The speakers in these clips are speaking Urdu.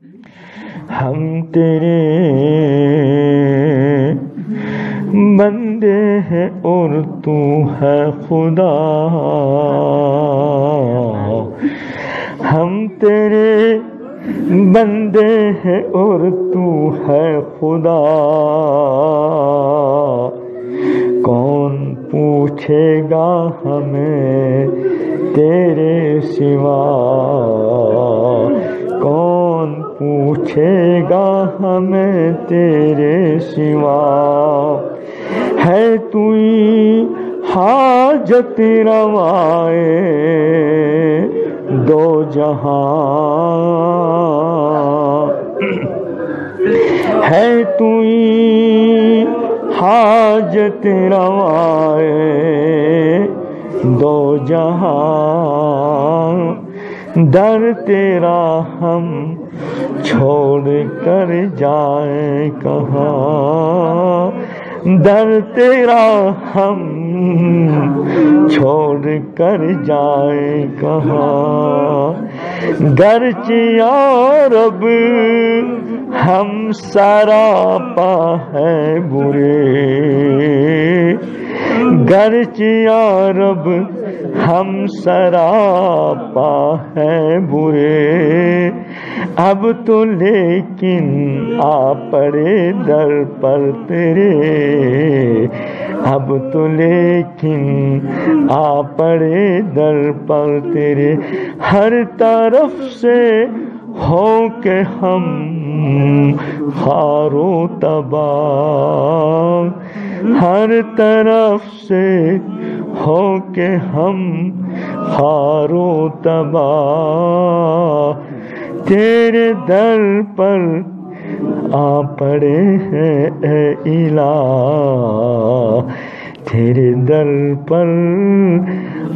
ہم تیرے بندے ہیں اور تو ہے خدا، ہم تیرے بندے ہیں اور تو ہے خدا، کون پوچھے گا ہمیں تیرے سوا، کون پوچھے گا ہمیں تیرے سوا، ہے تو ہی حاجت روائے دو جہاں، ہے تو ہی حاجت روائے دو جہاں، در تیرا ہم چھوڑ کر جائیں کہاں، در تیرا ہم چھوڑ کر جائیں کہاں، گرچہ یا رب ہم سراپا ہے برے، گرچہ یا رب ہم سراپا ہے برے، اب تو لیکن آ پڑے در پر تیرے، اب تو لیکن آ پڑے در پر تیرے، ہر طرف سے ہو کے ہم خار و تباہ، ہر طرف سے ہو کے ہم خار و تباہ، تیرے در پر آ پڑے ہیں اے الہ، تیرے در پر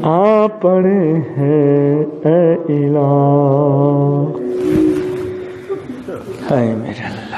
آ پڑے ہیں اے الہ، اے میرے اللہ۔